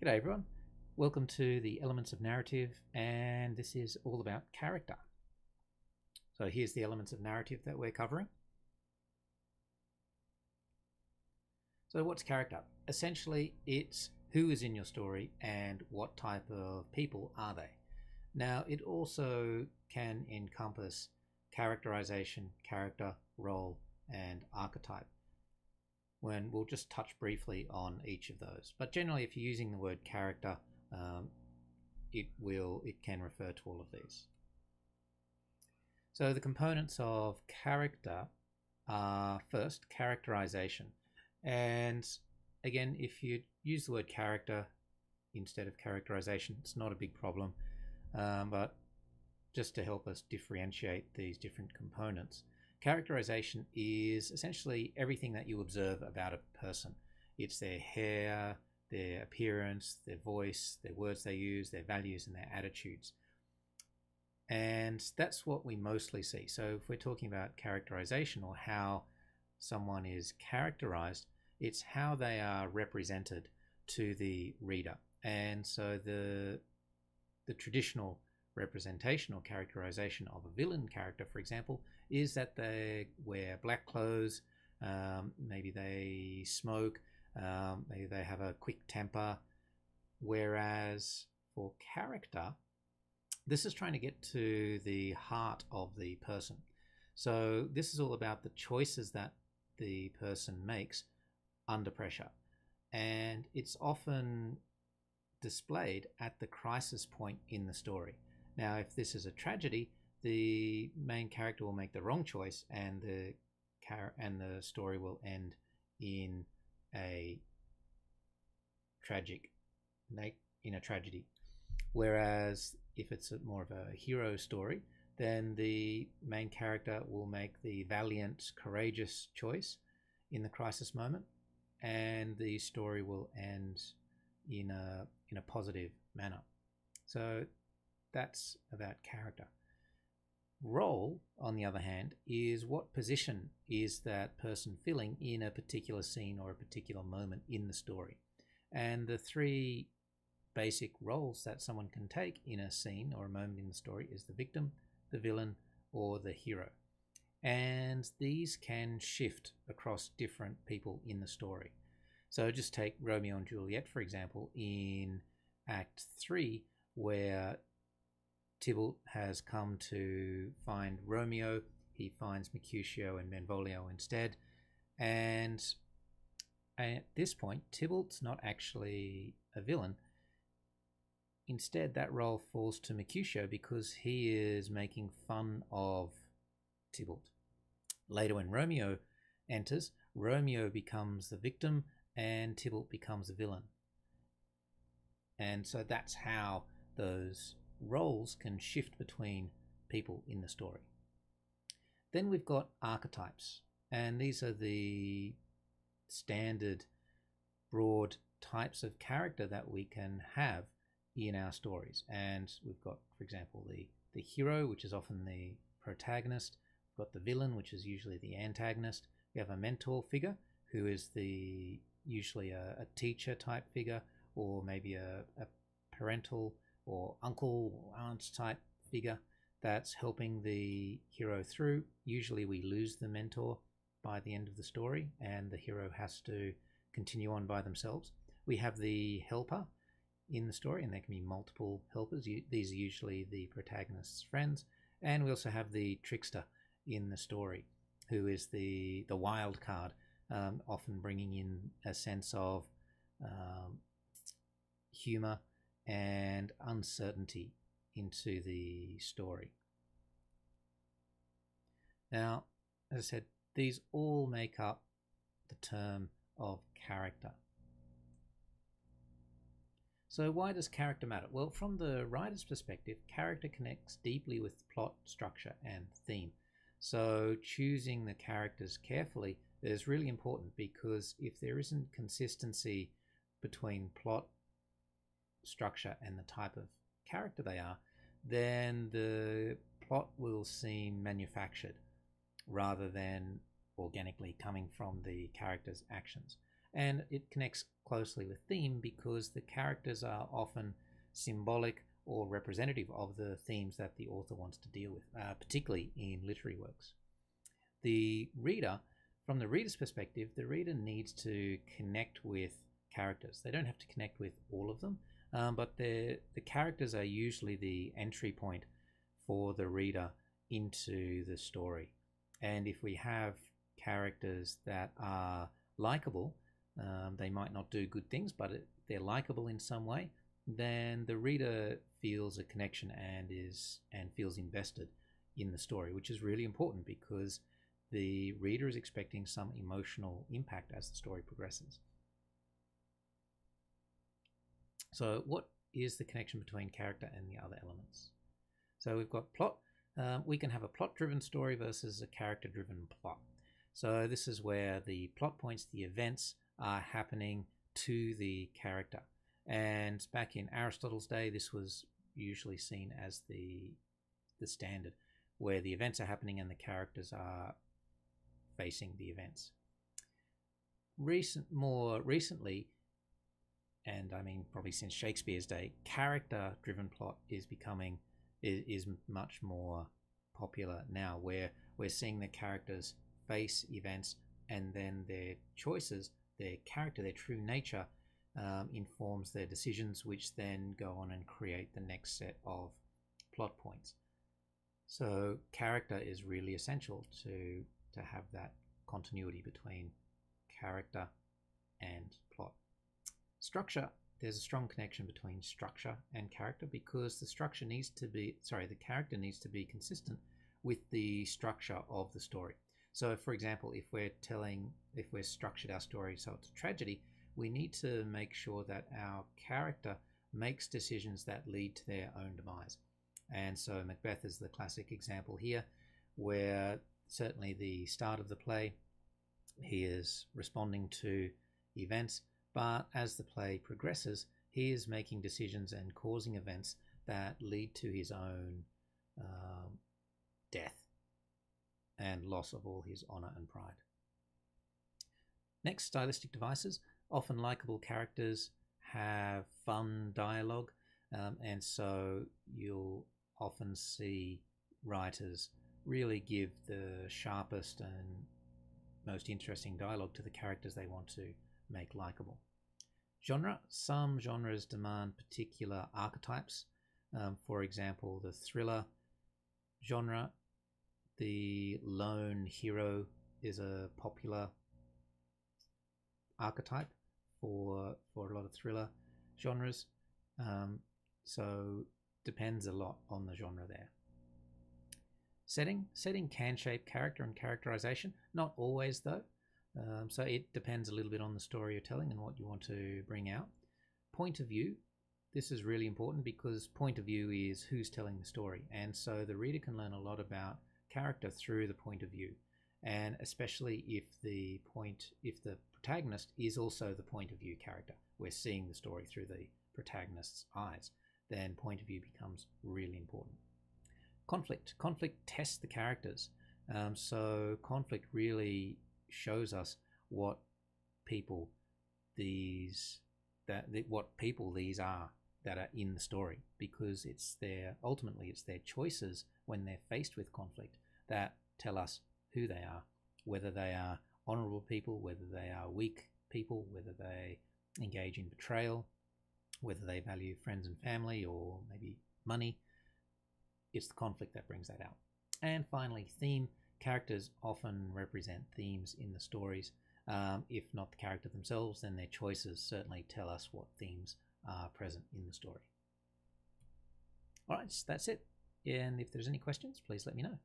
G'day everyone, welcome to the Elements of Narrative, and this is all about character. So here's the elements of narrative that we're covering. So what's character? Essentially it's who is in your story and what type of people are they. Now it also can encompass characterization, character, role, and archetype. When we'll just touch briefly on each of those, but generally if you're using the word character, it can refer to all of these. So the components of character are first characterization, and again if you use the word character instead of characterization it's not a big problem, but just to help us differentiate these different components. Characterization is essentially everything that you observe about a person. It's their hair, their appearance, their voice, their words they use, their values and their attitudes. And that's what we mostly see. So if we're talking about characterization or how someone is characterized, it's how they are represented to the reader. And so the traditional representation or characterization of a villain character, for example, is that they wear black clothes, maybe they smoke, maybe they have a quick temper. Whereas for character, this is trying to get to the heart of the person. So this is all about the choices that the person makes under pressure, and it's often displayed at the crisis point in the story. Now, if this is a tragedy, the main character will make the wrong choice, and the story will end in a tragedy. Whereas if it's more of a hero story, then the main character will make the valiant, courageous choice in the crisis moment, and the story will end in a positive manner. So that's about character. Role, on the other hand, is what position is that person filling in a particular scene or a particular moment in the story. And the three basic roles that someone can take in a scene or a moment in the story is the victim, the villain, or the hero. And these can shift across different people in the story. So just take Romeo and Juliet, for example, in Act 3, where Tybalt has come to find Romeo. He finds Mercutio and Benvolio instead. And at this point, Tybalt's not actually a villain. Instead, that role falls to Mercutio because he is making fun of Tybalt. Later, when Romeo enters, Romeo becomes the victim and Tybalt becomes a villain. And so that's how those roles can shift between people in the story. Then we've got archetypes, and these are the standard broad types of character that we can have in our stories. And we've got, for example, the hero, which is often the protagonist. We've got the villain, which is usually the antagonist. We have a mentor figure, who is usually a teacher type figure, or maybe a parental or uncle or aunt type figure that's helping the hero through. Usually we lose the mentor by the end of the story and the hero has to continue on by themselves. We have the helper in the story, and there can be multiple helpers. These are usually the protagonist's friends. And we also have the trickster in the story, who is the wild card, often bringing in a sense of humor and uncertainty into the story. Now, as I said, these all make up the term of character. So why does character matter? Well, from the writer's perspective, character connects deeply with plot, structure, and theme. So choosing the characters carefully is really important, because if there isn't consistency between plot, structure, and the type of character they are, then the plot will seem manufactured rather than organically coming from the character's actions. And it connects closely with theme because the characters are often symbolic or representative of the themes that the author wants to deal with, particularly in literary works. The reader, from the reader's perspective, the reader needs to connect with characters. They don't have to connect with all of them, but the characters are usually the entry point for the reader into the story. And if we have characters that are likable, they might not do good things, but they're likable in some way, then the reader feels a connection and feels invested in the story, which is really important because the reader is expecting some emotional impact as the story progresses. So what is the connection between character and the other elements? So we've got plot. We can have a plot-driven story versus a character-driven plot. So this is where the plot points, the events, are happening to the character. And back in Aristotle's day, this was usually seen as the standard, where the events are happening and the characters are facing the events. More recently, and I mean probably since Shakespeare's day, character-driven plot is much more popular now, where we're seeing the characters face events and then their choices, their character, their true nature informs their decisions, which then go on and create the next set of plot points. So character is really essential to have that continuity between character and plot. Structure, there's a strong connection between structure and character because the character needs to be consistent with the structure of the story. So for example, if we're structured our story so it's a tragedy, we need to make sure that our character makes decisions that lead to their own demise. And so Macbeth is the classic example here, where certainly the start of the play, he is responding to events, but as the play progresses, he is making decisions and causing events that lead to his own death and loss of all his honor and pride. Next, stylistic devices. Often likable characters have fun dialogue, and so you'll often see writers really give the sharpest and most interesting dialogue to the characters they want to make likable. Genre. Some genres demand particular archetypes. For example, the thriller genre, the lone hero is a popular archetype for a lot of thriller genres. So depends a lot on the genre there. Setting can shape character and characterization, not always though. So it depends a little bit on the story you're telling and what you want to bring out. Point of view. This is really important because point of view is who's telling the story, and so the reader can learn a lot about character through the point of view, and especially if the protagonist is also the point of view character. We're seeing the story through the protagonist's eyes, then point of view becomes really important. Conflict tests the characters. So conflict really shows us what people these are that are in the story, because ultimately it's their choices when they're faced with conflict that tell us who they are, whether they are honorable people, whether they are weak people, whether they engage in betrayal, whether they value friends and family or maybe money. It's the conflict that brings that out. And finally, theme. Characters often represent themes in the stories. If not the character themselves, then their choices certainly tell us what themes are present in the story. All right, so that's it. And if there's any questions, please let me know.